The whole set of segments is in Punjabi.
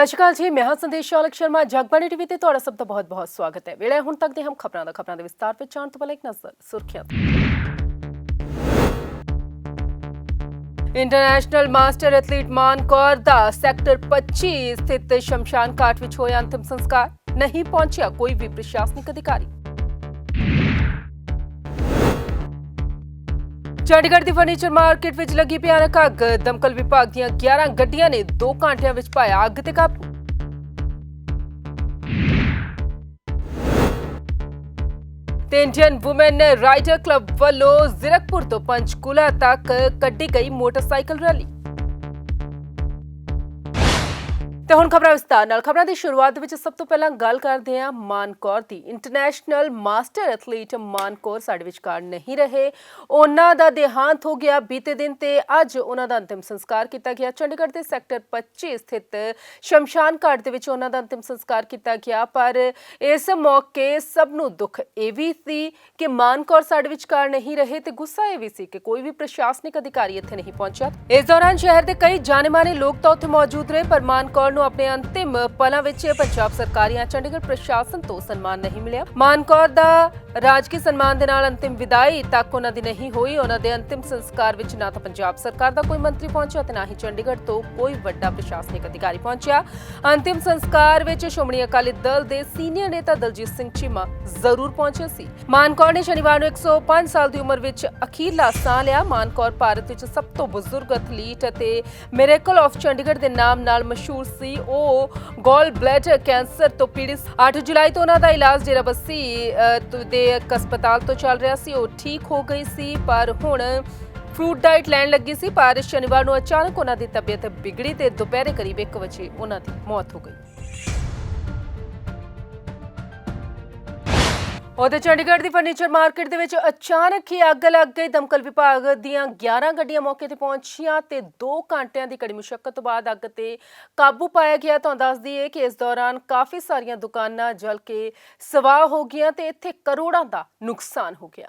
ਸਤਿ ਸ਼੍ਰੀ ਅਕਾਲ ਜੀ, ਮੈਂ ਹਾਂ ਸੰਦੇਸ਼ ਸ਼ੌਲਕ ਸ਼ਰਮਾ। ਜਗਬਾਣੀ ਟੀਵੀ ਤੇ ਤੁਹਾਡਾ ਸਭ ਦਾ ਬਹੁਤ-ਬਹੁਤ ਸਵਾਗਤ ਹੈ। ਵੇਲੇ ਹੁਣ ਤੱਕ ਦੇ ਹਮ ਖਬਰਾਂ ਦੇ ਵਿਸਤਾਰ ਵਿੱਚ ਜਾਣ ਤੋਂ ਪਹਿਲਾਂ ਇੱਕ ਨਜ਼ਰ ਸੁਰਖੀਆਂ। ਇੰਟਰਨੈਸ਼ਨਲ ਮਾਸਟਰ ਐਥਲੀਟ ਮਾਨ ਕੌਰ ਦਾ ਸੈਕਟਰ 25 ਸਥਿਤ ਸ਼ਮਸ਼ਾਨ ਘਾਟ ਵਿੱਚ ਹੋਇਆ ਅੰਤਿਮ ਸੰਸਕਾਰ। ਨਹੀਂ ਪਹੁੰਚਿਆ ਕੋਈ ਵੀ ਪ੍ਰਸ਼ਾਸਨਿਕ ਅਧਿਕਾਰੀ। ਚੰਡੀਗੜ੍ਹ ਦੀ ਫਰਨੀਚਰ ਮਾਰਕੀਟ ਵਿੱਚ ਲੱਗੀ ਭਿਆਨਕ ਅੱਗ। ਦਮਕਲ ਵਿਭਾਗ ਦੀਆਂ 11 ਗੱਡੀਆਂ ਨੇ 2 ਘੰਟਿਆਂ ਵਿੱਚ ਪਾਇਆ ਅੱਗ ਤੇ ਕਾਬੂ। ਤੇ ਇੰਡੀਅਨ ਵੂਮਨ ਰਾਈਡਰ ਕਲੱਬ ਵੱਲੋਂ ਜ਼ੀਰਕਪੁਰ ਤੋਂ ਪੰਚਕੂਲਾ ਤੱਕ ਕੱਢੀ ਗਈ ਮੋਟਰਸਾਈਕਲ ਰੈਲੀ। ਤੇ ਹੁਣ ਖਬਰਾਂ ਵਿਸਤਾਰ ਨਾਲ। ਖਬਰਾਂ ਦੀ ਸ਼ੁਰੂਆਤ ਵਿੱਚ ਸਭ ਤੋਂ ਪਹਿਲਾਂ ਗੱਲ ਕਰਦੇ ਹਾਂ ਮਾਨ ਕੌਰ ਦੀ। ਇੰਟਰਨੈਸ਼ਨਲ ਮਾਸਟਰ ਐਥਲੀਟ ਮਾਨ ਕੌਰ ਸਾਡੇ ਵਿਚਕਾਰ ਨਹੀਂ ਰਹੇ। ਉਹਨਾਂ ਦਾ ਦੇਹਾਂਤ ਹੋ ਗਿਆ ਬੀਤੇ ਦਿਨ ਤੇ ਅੱਜ ਉਹਨਾਂ ਦਾ ਅੰਤਿਮ ਸੰਸਕਾਰ ਕੀਤਾ ਗਿਆ। ਚੰਡੀਗੜ੍ਹ ਦੇ ਸੈਕਟਰ 25 ਸਥਿਤ ਸ਼ਮਸ਼ਾਨ ਘਾਟ ਦੇ ਵਿੱਚ ਉਹਨਾਂ ਦਾ ਅੰਤਿਮ ਸੰਸਕਾਰ ਕੀਤਾ ਗਿਆ। ਪਰ ਇਸ ਮੌਕੇ ਸਭ ਨੂੰ ਦੁੱਖ ਇਹ ਵੀ ਸੀ ਕਿ ਮਾਨ ਕੌਰ ਸਾਡੇ ਵਿਚਕਾਰ ਨਹੀਂ ਰਹੇ ਤੇ ਗੁੱਸਾ ਇਹ ਵੀ ਸੀ ਕਿ ਕੋਈ ਵੀ ਪ੍ਰਸ਼ਾਸਨਿਕ ਅਧਿਕਾਰੀ ਇੱਥੇ ਨਹੀਂ ਪਹੁੰਚਿਆ। ਇਸ ਦੌਰਾਨ ਸ਼ਹਿਰ ਦੇ ਕਈ ਜਾਣੇ-ਮਾਣੇ ਲੋਕ ਤਾਂ ਉੱਥੇ ਮੌਜੂਦ ਰਹੇ, ਪਰ ਮਾਨ ਕੌਰ ਨੂੰ ਆਪਣੇ ਅੰਤਿਮ ਪਲਾਂ ਵਿੱਚ ਪੰਜਾਬ ਸਰਕਾਰ ਜਾਂ ਚੰਡੀਗੜ੍ਹ ਪ੍ਰਸ਼ਾਸਨ ਤੋਂ ਸਨਮਾਨ ਨਹੀਂ ਮਿਲਿਆ। ਮਾਨ ਕੌਰ ਦਾ ਰਾਜਕੀ ਸਨਮਾਨ ਦੇ ਨਾਲ ਅੰਤਿਮ ਵਿਦਾਈ ਤੱਕ ਉਹਨਾਂ ਦੀ ਨਹੀਂ ਹੋਈ। ਉਹਨਾਂ ਦੇ ਅੰਤਿਮ ਸੰਸਕਾਰ ਵਿੱਚ ਨਾ ਤਾਂ ਪੰਜਾਬ ਸਰਕਾਰ ਦਾ ਕੋਈ ਮੰਤਰੀ ਪਹੁੰਚਿਆ ਤੇ ਨਾ ਹੀ ਚੰਡੀਗੜ੍ਹ ਤੋਂ ਕੋਈ ਵੱਡਾ ਪ੍ਰਸ਼ਾਸਨਿਕ ਅਧਿਕਾਰੀ ਪਹੁੰਚਿਆ। ਅੰਤਿਮ ਸੰਸਕਾਰ ਵਿੱਚ ਸ਼੍ਰੋਮਣੀ ਅਕਾਲੀ ਦਲ ਦੇ ਸੀਨੀਅਰ ਨੇਤਾ ਦਲਜੀਤ ਸਿੰਘ ਚੀਮਾ ਜ਼ਰੂਰ ਪਹੁੰਚੇ ਸੀ। ਮਾਨ ਕੌਰ ਨੇ ਸ਼ਨੀਵਾਰ ਨੂੰ 105 ਸਾਲ ਦੀ ਉਮਰ ਵਿੱਚ ਅਖੀਰਲਾ ਸਾਹ ਲਿਆ। ਮਾਨ ਕੌਰ ਭਾਰਤ ਵਿੱਚ ਸਭ ਤੋਂ ਬਜ਼ੁਰਗ ਐਥਲੀਟ ਅਤੇ ਮਿਰੇਕਲ ਆਫ ਚੰਡੀਗੜ੍ਹ ਦੇ ਨਾਮ ਨਾਲ ਮਸ਼ਹੂਰ ਸੀ। ਉਹ ਗੋਲ ਬਲੈਡਰ ਕੈਂਸਰ ਤੋਂ ਪੀੜਿਤ। 8 ਜੁਲਾਈ ਤੋਂ ਉਹਨਾਂ ਦਾ ਇਲਾਜ ਡੇਰਾਬੱਸੀ ਦੇ ਹਸਪਤਾਲ ਤੋਂ ਚੱਲ ਰਿਹਾ ਸੀ। ਉਹ ਠੀਕ ਹੋ ਗਈ ਸੀ ਪਰ ਹੁਣ ਫਰੂਟ ਡਾਈਟ ਲੈਣ ਲੱਗੀ ਸੀ। ਪਰ ਸ਼ਨੀਵਾਰ ਨੂੰ ਅਚਾਨਕ ਉਹਨਾਂ ਦੀ ਤਬੀਅਤ ਵਿਗੜੀ ਤੇ ਦੁਪਹਿਰੇ ਕਰੀਬ 1 ਵਜੇ ਉਹਨਾਂ ਦੀ ਮੌਤ ਹੋ ਗਈ। ਉਹਦੇ ਚੰਡੀਗੜ੍ਹ ਦੀ ਫਰਨੀਚਰ ਮਾਰਕੀਟ ਦੇ ਵਿੱਚ ਅਚਾਨਕ ਹੀ ਅੱਗ ਲੱਗ ਗਈ। ਦਮਕਲ ਵਿਭਾਗ ਦੀਆਂ 11 ਗੱਡੀਆਂ ਮੌਕੇ ਤੇ ਪਹੁੰਚੀਆਂ ਤੇ 2 ਘੰਟਿਆਂ ਦੀ ਕੜੀ ਮੁਸ਼ੱਕਤ ਤੋਂ ਬਾਅਦ ਅੱਗ ਤੇ ਕਾਬੂ ਪਾਇਆ ਗਿਆ। ਤੁਹਾਨੂੰ ਦੱਸ ਦਈਏ ਕਿ ਇਸ ਦੌਰਾਨ ਕਾਫੀ ਸਾਰੀਆਂ ਦੁਕਾਨਾਂ ਜਲ ਕੇ ਸਵਾਹ ਹੋ ਗਈਆਂ ਤੇ ਇੱਥੇ ਕਰੋੜਾਂ ਦਾ ਨੁਕਸਾਨ ਹੋ ਗਿਆ।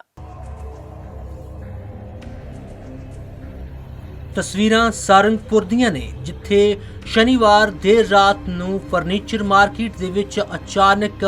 ਤਸਵੀਰਾਂ ਸਾਰੰਗਪੁਰ ਦੀਆਂ ਨੇ, ਜਿੱਥੇ ਸ਼ਨੀਵਾਰ ਦੇਰ ਰਾਤ ਨੂੰ ਫਰਨੀਚਰ ਮਾਰਕੀਟ ਦੇ ਵਿੱਚ ਅਚਾਨਕ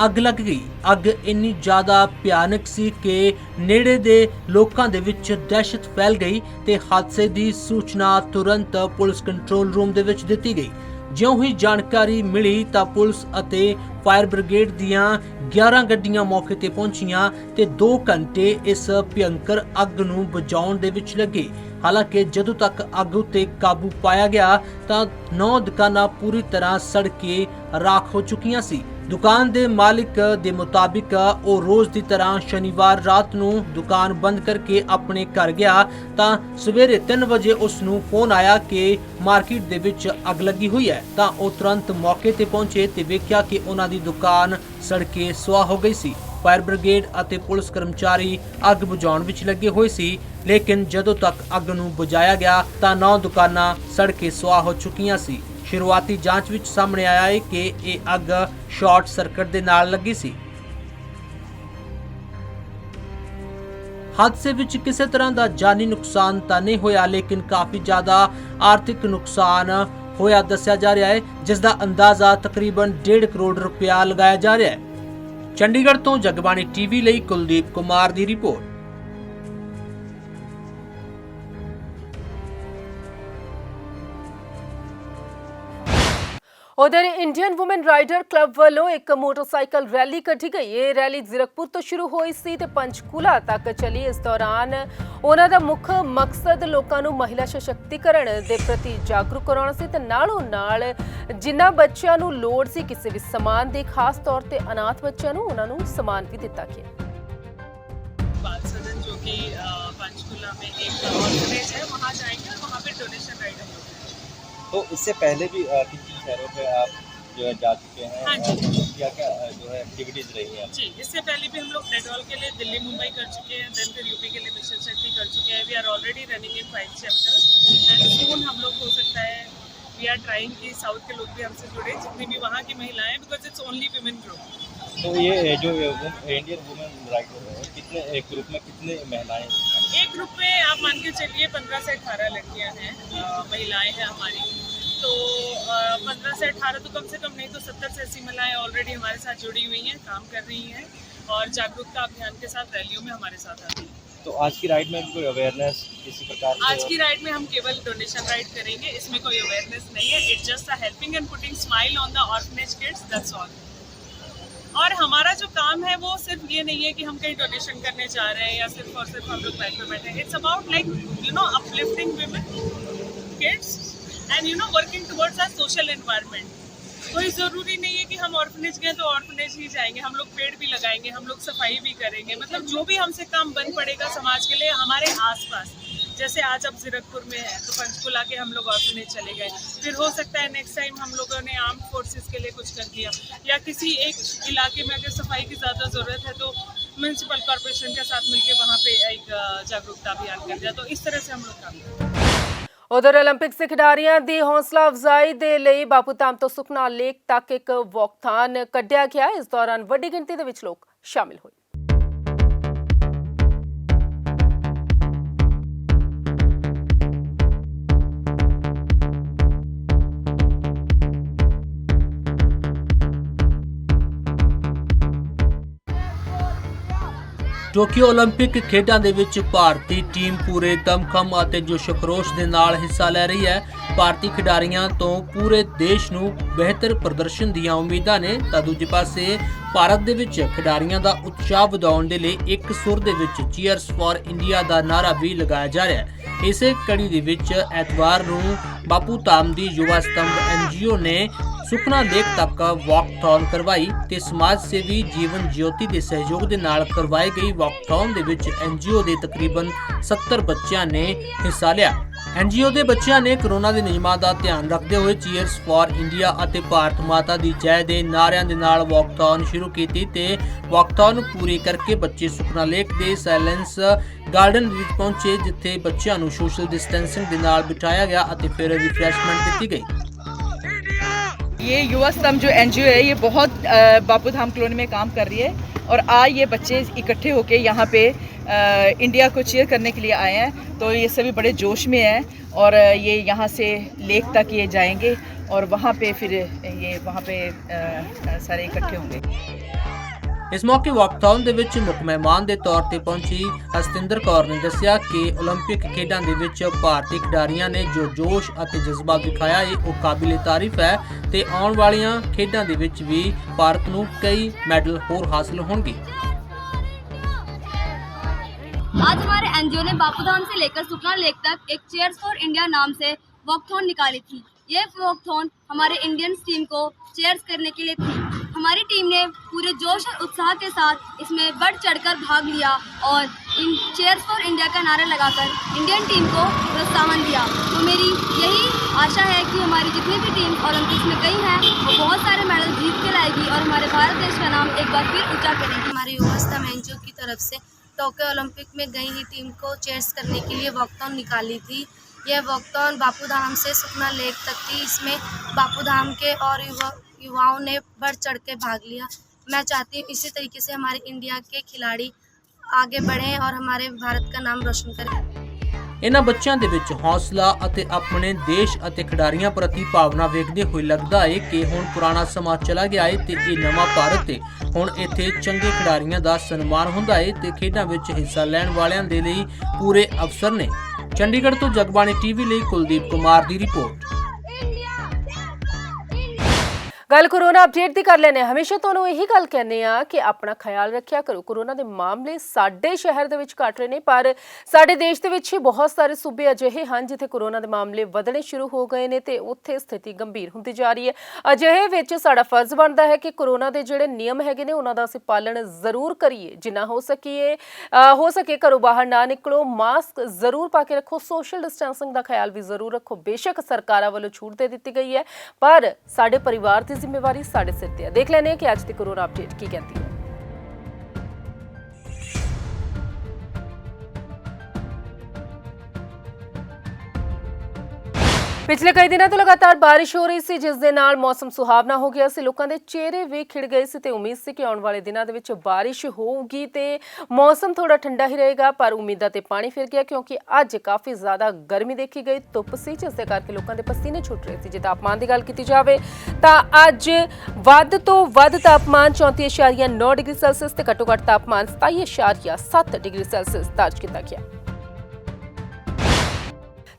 ਅੱਗ ਲੱਗ ਗਈ। ਅੱਗ ਇੰਨੀ ਜ਼ਿਆਦਾ ਭਿਆਨਕ ਸੀ ਕਿ ਨੇੜੇ ਦੇ ਲੋਕਾਂ ਦੇ ਵਿੱਚ ਦਹਿਸ਼ਤ ਫੈਲ ਗਈ ਤੇ ਹਾਦਸੇ ਦੀ ਸੂਚਨਾ ਤੁਰੰਤ ਪੁਲਿਸ ਕੰਟਰੋਲ ਰੂਮ ਦੇ ਵਿੱਚ ਦਿੱਤੀ ਗਈ। ਜਿਉਂ ਹੀ ਜਾਣਕਾਰੀ ਮਿਲੀ ਤਾਂ ਪੁਲਿਸ ਅਤੇ ਫਾਇਰ ਬ੍ਰਿਗੇਡ ਦੀਆਂ 11 ਗੱਡੀਆਂ ਮੌਕੇ ਤੇ ਪਹੁੰਚੀਆਂ ਤੇ 2 ਘੰਟੇ ਇਸ ਭਿਅੰਕਰ ਅੱਗ ਨੂੰ ਬੁਝਾਉਣ ਦੇ ਵਿੱਚ ਲੱਗੇ। ਹਾਲਾਂਕਿ ਜਦੋਂ ਤੱਕ ਅੱਗ ਉੱਤੇ ਕਾਬੂ ਪਾਇਆ ਗਿਆ ਤਾਂ 9 ਦੁਕਾਨਾਂ ਪੂਰੀ ਤਰ੍ਹਾਂ ਸੜ ਕੇ ਰਾਖ ਹੋ ਚੁੱਕੀਆਂ ਸੀ। ਦੁਕਾਨ ਦੇ ਮਾਲਿਕ ਦੇ ਮੁਤਾਬਿਕ ਉਹ ਰੋਜ਼ ਦੀ ਤਰ੍ਹਾਂ ਸ਼ਨੀਵਾਰ ਰਾਤ ਨੂੰ ਦੁਕਾਨ ਬੰਦ ਕਰਕੇ ਆਪਣੇ ਘਰ ਗਿਆ ਤਾਂ ਸਵੇਰੇ 3 ਵਜੇ ਉਸ ਨੂੰ ਫੋਨ ਆਇਆ ਕਿ ਮਾਰਕੀਟ ਦੇ ਵਿੱਚ ਅੱਗ ਲੱਗੀ ਹੋਈ ਹੈ। ਤਾਂ ਉਹ ਤੁਰੰਤ ਮੌਕੇ ਤੇ ਪਹੁੰਚੇ ਤੇ ਵੇਖਿਆ ਕਿ ਉਹਨਾਂ ਦੀ ਦੁਕਾਨ ਸੜ ਕੇ ਸੁਆਹ ਹੋ ਗਈ ਸੀ। ਫਾਇਰ ਬ੍ਰਿਗੇਡ ਅਤੇ ਪੁਲਿਸ ਕਰਮਚਾਰੀ ਅੱਗ ਬੁਝਾਉਣ ਵਿੱਚ ਲੱਗੇ ਹੋਏ ਸੀ, ਲੇਕਿਨ ਜਦੋਂ ਤੱਕ ਅੱਗ ਨੂੰ ਬੁਝਾਇਆ ਗਿਆ ਤਾਂ 9 ਦੁਕਾਨਾਂ ਸੜ ਕੇ ਸੁਆਹ ਹੋ ਚੁੱਕੀਆਂ ਸੀ। ਸ਼ੁਰੂਆਤੀ ਜਾਂਚ ਵਿੱਚ ਸਾਹਮਣੇ ਆਇਆ ਹੈ ਕਿ ਇਹ ਅੱਗ ਸ਼ਾਰਟ ਸਰਕਟ ਦੇ ਨਾਲ ਲੱਗੀ ਸੀ। ਹਾਦਸੇ ਵਿੱਚ ਕਿਸੇ ਤਰ੍ਹਾਂ ਦਾ ਜਾਨੀ ਨੁਕਸਾਨ ਤਾਂ ਨਹੀਂ ਹੋਇਆ, ਲੇਕਿਨ ਕਾਫੀ ਜ਼ਿਆਦਾ ਆਰਥਿਕ ਨੁਕਸਾਨ ਹੋਇਆ ਦੱਸਿਆ ਜਾ ਰਿਹਾ ਹੈ, ਜਿਸ ਦਾ ਅੰਦਾਜ਼ਾ ਤਕਰੀਬਨ 1.5 ਕਰੋੜ ਰੁਪਇਆ ਲਗਾਇਆ ਜਾ ਰਿਹਾ ਹੈ। ਚੰਡੀਗੜ੍ਹ ਤੋਂ ਜਗਬਾਣੀ ਟੀਵੀ ਲਈ ਕੁਲਦੀਪ ਕੁਮਾਰ ਦੀ ਰਿਪੋਰਟ। उधर इंडियन वुमेन राइडर क्लब वालों एक मोटरसाइकिल रैली कढ़ी गई। ये रैली जीरकपुर तो शुरू हुई सी ते पंचकूला तक चली। इस दौरान उन्हां दा मुख मकसद लोकां नूं महिला सशक्तिकरण दे प्रति जागरूक कराउणा सी ते नालों नाल जिन्हां बच्चिआं नूं लोड़ सी किसी भी समान दी, खास तौर ते अनाथ बच्चिआं नूं उन्हां नूं समान भी दिता गया। बाल सदन जो कि पंचकूला में एक ऑर्फनेज है, वहाँ जाएंगे और वहाँ पे डोनेशन राइड हम लोग। तो इससे पहले भी किन शहरों पे आप जो है जा चुके हैं? हाँ जी। क्या क्या जो है एक्टिविटीज रही है? जी, इससे पहले भी हम लोग डेटॉल के लिए दिल्ली मुंबई कर चुके हैं, देन फिर यूपी के लिए मिशन शक्ति कर चुके हैं। We are already running in 5 chapters and soon हम लोग हो सकता है वी आर ट्राइंग कि साउथ के लोग भी हमसे जुड़े, जितनी भी वहाँ की महिलाएं, because it's only women group. तो ये जो इंडियन वुमेन राइडर है, कितने एक ग्रुप में कितने महिलाएं? एक ग्रुप में आप मान के चलिए 15 से 18 लड़कियाँ हैं, महिलाएं हैं हमारी। तो 15 से 18 तो कम से कम नहीं तो 70 से 80 महिलाएं ऑलरेडी हमारे साथ जुड़ी हुई हैं, काम कर रही हैं और जागरूकता अभियान के साथ रैलियों में हमारे साथ आती हैं। तो आज की राइड में भी कोई अवेयरनेस किसी प्रकार की? आज की राइड में हम केवल डोनेशन राइड करेंगे, इसमें कोई अवेयरनेस नहीं है। It's just a helping and putting smile on the orphanage kids, that's all. और हमारा जो काम है वो सिर्फ ये नहीं है कि हम कहीं डोनेशन करने जा रहे हैं या सिर्फ और सिर्फ हम लोग बैंक में बैठे हैं। It's about like uplifting women, kids and working towards a social environment. कोई ज़रूरी नहीं है कि हम ऑर्फनेज गए तो ऑर्फनेज ही जाएंगे, हम लोग पेड़ भी लगाएंगे, हम लोग सफाई भी करेंगे, मतलब जो भी हमसे काम बन पड़ेगा समाज के लिए हमारे आसपास। जैसे आज अब जीरकपुर में है तो पंचकुला के हम लोग ऑर्फनेज चले गए, फिर हो सकता है नेक्स्ट टाइम हम लोगों ने आर्म्ड फोर्सेस के लिए कुछ कर दिया, या किसी एक इलाके में अगर सफाई की ज़्यादा ज़रूरत है तो म्यूनसिपल कॉर्पोरेशन के साथ मिलकर वहाँ पे एक जागरूकता अभियान कर दिया। तो इस तरह से हम लोग काम करते हैं। ਉਧਰ 올림픽ਸ ਖਿਡਾਰੀਆਂ ਦੀ ਹੌਸਲਾ ਅਫਜ਼ਾਈ ਦੇ ਲਈ ਬਾਪੂਧਾਮ ਤੋਂ ਸੁਖਨਾ ਲੇਕ ਤੱਕ ਇੱਕ ਵਾਕਥਾਨ ਕੱਢਿਆ ਗਿਆ। ਇਸ ਦੌਰਾਨ ਵੱਡੀ ਗਿਣਤੀ ਦੇ ਵਿੱਚ ਲੋਕ ਸ਼ਾਮਿਲ ਹੋਏ। ਟੋਕੀਓ 올림픽 ਖੇਡਾਂ ਦੇ ਵਿੱਚ ਭਾਰਤੀ ਟੀਮ ਪੂਰੇ ਦਮਖਮ ਅਤੇ ਜੋਸ਼ ਖਰੋਸ਼ ਦੇ ਨਾਲ ਹਿੱਸਾ ਲੈ ਰਹੀ ਹੈ। ਭਾਰਤੀ ਖਿਡਾਰੀਆਂ ਤੋਂ ਪੂਰੇ ਦੇਸ਼ ਨੂੰ ਬਿਹਤਰ ਪ੍ਰਦਰਸ਼ਨ ਦੀਆਂ ਉਮੀਦਾਂ ਨੇ ਤਾਂ ਦੂਜੇ ਪਾਸੇ ਭਾਰਤ ਦੇ ਵਿੱਚ ਖਿਡਾਰੀਆਂ ਦਾ ਉਤਸ਼ਾਹ ਵਧਾਉਣ ਦੇ ਲਈ ਇੱਕ ਸੁਰ ਦੇ ਵਿੱਚ ਚੀਅਰਸ ਫॉर ਇੰਡੀਆ ਦਾ ਨਾਰਾ ਵੀ ਲਗਾਇਆ ਜਾ ਰਿਹਾ ਹੈ। ਇਸੇ ਕੜੀ ਦੇ ਵਿੱਚ ਐਤਵਾਰ ਨੂੰ ਬਾਪੂ ਧਾਮ ਦੀ ਯੁਵਾ ਸਤੰਭ NGO ਨੇ ਸੁਖਨਾ ਲੇਕ ਤੱਕ ਵਾਕਥੌਨ ਕਰਵਾਈ ਤੇ ਸਮਾਜ ਸੇਵੀ ਜੀਵਨ ਜਯੋਤੀ ਦੇ ਸਹਿਯੋਗ ਦੇ ਨਾਲ ਕਰਵਾਈ ਗਈ ਵਾਕਥੌਨ ਦੇ ਵਿੱਚ NGO ਦੇ ਤਕਰੀਬਨ 70 ਬੱਚਿਆਂ ਨੇ ਹਿੱਸਾ ਲਿਆ। NGO ਦੇ ਬੱਚਿਆਂ ਨੇ ਕਰੋਨਾ ਦੇ ਨਿਯਮਾਂ ਦਾ ਧਿਆਨ ਰੱਖਦੇ ਹੋਏ ਚੀਅਰਸ ਫॉर ਇੰਡੀਆ ਅਤੇ ਭਾਰਤ ਮਾਤਾ ਦੀ ਜੈ ਦੇ ਨਾਅਰਿਆਂ ਦੇ ਨਾਲ ਵਾਕਥੌਨ ਸ਼ੁਰੂ ਕੀਤੀ ਤੇ ਵਾਕਥੌਨ ਪੂਰੀ ਕਰਕੇ ਬੱਚੇ ਸੁਖਨਾ ਲੇਕ ਦੇ ਸਾਇਲੈਂਸ ਗਾਰਡਨ ਵਿੱਚ ਪਹੁੰਚੇ, ਜਿੱਥੇ ਬੱਚਿਆਂ ਨੂੰ ਸੋਸ਼ਲ ਡਿਸਟੈਂਸਿੰਗ ਦੇ ਨਾਲ ਬਿਠਾਇਆ ਗਿਆ ਅਤੇ ਫਿਰ ਰਿਫਰੈਸ਼ਮੈਂਟ ਦਿੱਤੀ गई। ये युवा स्तंभ जो NGO है ये बहुत बापू धाम कॉलोनी में काम कर रही है और आज ये बच्चे इकट्ठे होके यहाँ पे इंडिया को चीयर करने के लिए आए हैं। तो ये सभी बड़े जोश में हैं और ये यहाँ से लेक तक ये जाएंगे और वहाँ पे फिर ये वहाँ पे सारे इकट्ठे होंगे। ਇਸ ਮੌਕੇ ਵਾਕਥੌਨ ਦੇ ਵਿੱਚ ਮੁੱਖ ਮਹਿਮਾਨ ਦੇ ਤੌਰ ਤੇ ਪਹੁੰਚੀ ਹਸਤਿੰਦਰ ਕੌਰ ਨੇ ਦੱਸਿਆ ਕਿ 올림픽 ਖੇਡਾਂ ਦੇ ਵਿੱਚ ਭਾਰਤੀ ਖਿਡਾਰੀਆਂ ਨੇ ਜੋ ਜੋਸ਼ ਅਤੇ ਜਜ਼ਬਾ ਦਿਖਾਇਆ ਹੈ ਉਹ ਕਾਬਿਲੇ ਤਾਰੀਫ ਹੈ ਤੇ ਆਉਣ ਵਾਲੀਆਂ ਖੇਡਾਂ ਦੇ ਵਿੱਚ ਵੀ ਭਾਰਤ ਨੂੰ ਕਈ ਮੈਡਲ ਹੋਰ ਹਾਸਲ ਹੋਣਗੇ। आज हमारे NGO ने बापूधाम से लेकर सुखना लेक तक एक चीयर्स फॉर इंडिया नाम से वॉकथॉन निकाली थी। ये वॉकथॉन हमारे इंडियन टीम को चीयर्स करने के लिए थी। हमारी टीम ने पूरे जोश और उत्साह के साथ इसमें बढ़ चढ़कर भाग लिया और इन चीयर्स फॉर इंडिया का नारा लगाकर इंडियन टीम को प्रोत्साहन दिया। तो मेरी यही आशा है कि हमारी जितनी भी टीम ओलंपिक्स में गई हैं वो बहुत सारे मेडल जीत के लाएगी और हमारे भारत देश का नाम एक बार फिर ऊँचा करेगी। हमारे युवा स्तंभ NGO की तरफ से टोक्यो ओलंपिक में गई ही टीम को चेयर्स करने के लिए वॉकथॉन निकाली थी। यह वॉकथॉन बापू धाम से सुखना लेक तक थी। इसमें बापू धाम के और युवाओं ने बढ़ चढ़ के भाग लिया। मैं चाहती हूँ इसी तरीके से हमारे इंडिया के खिलाड़ी आगे बढ़ें और हमारे भारत का नाम रोशन करें। ਇਹਨਾਂ ਬੱਚਿਆਂ ਦੇ ਵਿੱਚ ਹੌਸਲਾ ਅਤੇ ਆਪਣੇ ਦੇਸ਼ ਅਤੇ ਖਿਡਾਰੀਆਂ ਪ੍ਰਤੀ ਭਾਵਨਾ ਵੇਖਦੇ ਹੋਏ ਲੱਗਦਾ ਹੈ ਕਿ ਹੁਣ ਪੁਰਾਣਾ ਸਮਾਂ ਚਲਾ ਗਿਆ ਹੈ ਤੇ ਇਹ ਨਵਾਂ ਭਾਰਤ ਹੈ। ਹੁਣ ਇੱਥੇ ਚੰਗੇ ਖਿਡਾਰੀਆਂ ਦਾ ਸਨਮਾਨ ਹੁੰਦਾ ਹੈ ਤੇ ਖੇਡਾਂ ਵਿੱਚ ਹਿੱਸਾ ਲੈਣ ਵਾਲਿਆਂ ਦੇ ਲਈ ਪੂਰੇ ਅਵਸਰ ਨੇ। ਚੰਡੀਗੜ੍ਹ ਤੋਂ ਜਗਬਾਣੀ TV ਲਈ ਕੁਲਦੀਪ ਕੁਮਾਰ ਦੀ ਰਿਪੋਰਟ। ਗੱਲ ਕੋਰੋਨਾ ਅਪਡੇਟ ਦੀ ਕਰ ਲੈਨੇ। ਹਮੇਸ਼ਾ ਤੁਹਾਨੂੰ ਇਹੀ ਗੱਲ ਕਹਿੰਦੇ ਆ ਕਿ ਆਪਣਾ ਖਿਆਲ ਰੱਖਿਆ ਕਰੋ। ਕੋਰੋਨਾ ਦੇ ਮਾਮਲੇ ਸਾਡੇ ਸ਼ਹਿਰ ਦੇ ਵਿੱਚ ਘਟ ਰਹੇ ਨੇ, ਪਰ ਸਾਡੇ ਦੇਸ਼ ਦੇ ਵਿੱਚ ਬਹੁਤ ਸਾਰੇ ਸੂਬੇ ਅਜਿਹੇ ਹਨ ਜਿੱਥੇ ਕੋਰੋਨਾ ਦੇ ਮਾਮਲੇ ਵਧਣੇ ਸ਼ੁਰੂ ਹੋ ਗਏ ਨੇ ਤੇ ਉੱਥੇ ਸਥਿਤੀ ਗੰਭੀਰ ਹੁੰਦੀ ਜਾ ਰਹੀ ਹੈ। ਅਜਿਹੇ ਵਿੱਚ ਸਾਡਾ ਫਰਜ਼ ਬਣਦਾ ਹੈ ਕਿ ਕੋਰੋਨਾ ਦੇ ਜਿਹੜੇ ਨਿਯਮ ਹੈਗੇ ਨੇ ਉਹਨਾਂ ਦਾ ਅਸੀਂ ਪਾਲਣ ਜ਼ਰੂਰ ਕਰੀਏ। ਜਿੰਨਾ ਹੋ ਸਕੇ ਘਰੋਂ ਬਾਹਰ ਨਾ ਨਿਕਲੋ, ਮਾਸਕ ਜ਼ਰੂਰ ਪਾ ਕੇ ਰੱਖੋ, ਸੋਸ਼ਲ ਡਿਸਟੈਂਸਿੰਗ ਦਾ ਖਿਆਲ ਵੀ ਜ਼ਰੂਰ ਰੱਖੋ। ਬੇਸ਼ੱਕ ਸਰਕਾਰਾਂ ਵੱਲੋਂ ਛੂਟ ਦੇ ਦਿੱਤੀ ਗਈ ਹੈ ਪਰ ਸਾਡੇ ਪਰਿਵਾਰ ਦੀ ਜ਼ਿੰਮੇਵਾਰੀ ਸਾਡੇ ਸਿਰ ਤੇ ਹੈ। ਦੇਖ ਲੈਂਦੇ ਹਾਂ ਕਿ ਅੱਜ ਦੀ ਕੋਰੋਨਾ ਅਪਡੇਟ ਕੀ ਕਹਿੰਦੀ ਹੈ। ਪਿਛਲੇ ਕਈ ਦਿਨਾਂ ਤੋਂ ਲਗਾਤਾਰ ਬਾਰਿਸ਼ ਹੋ ਰਹੀ ਸੀ, ਜਿਸ ਦੇ ਨਾਲ ਮੌਸਮ ਸੁਹਾਵਣਾ ਹੋ ਗਿਆ ਸੀ। ਲੋਕਾਂ ਦੇ ਚਿਹਰੇ ਵੀ ਖਿੜ ਗਏ ਸੀ ਤੇ ਉਮੀਦ ਸੀ ਕਿ ਆਉਣ ਵਾਲੇ ਦਿਨਾਂ ਦੇ ਵਿੱਚ ਬਾਰਿਸ਼ ਹੋਊਗੀ ਤੇ ਮੌਸਮ ਥੋੜਾ ਠੰਡਾ ਹੀ ਰਹੇਗਾ, ਪਰ ਉਮੀਦਾਂ ਤੇ ਪਾਣੀ ਫਿਰ ਗਿਆ ਕਿਉਂਕਿ ਅੱਜ ਕਾਫੀ ਜ਼ਿਆਦਾ ਗਰਮੀ ਦੇਖੀ ਗਈ, ਧੁੱਪ ਸੀ, ਜਿਸ ਦੇ ਕਰਕੇ ਲੋਕਾਂ ਦੇ ਪਸੀਨੇ ਛੁੱਟ ਰਹੇ ਸੀ। ਜੇ ਤਾਪਮਾਨ ਦੀ ਗੱਲ ਕੀਤੀ ਜਾਵੇ ਤਾਂ ਅੱਜ ਵੱਧ ਤੋਂ ਵੱਧ ਤਾਪਮਾਨ 34.9 ਡਿਗਰੀ ਸੈਲਸੀਅਸ ਤੇ ਘੱਟੋ-ਘੱਟ ਤਾਪਮਾਨ 27.7 ਡਿਗਰੀ ਸੈਲਸੀਅਸ ਦਰਜ ਕੀਤਾ ਗਿਆ।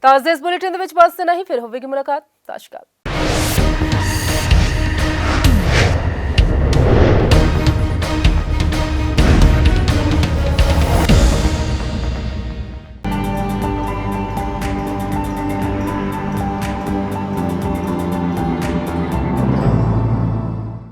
ਤਾਂ ਅੱਜ ਦੇ ਇਸ ਬੁਲੇਟਿਨ ਦੇ ਵਿੱਚ ਬਸ ਇतना ही, फिर होगी मुलाकात। सत श्री अकाल।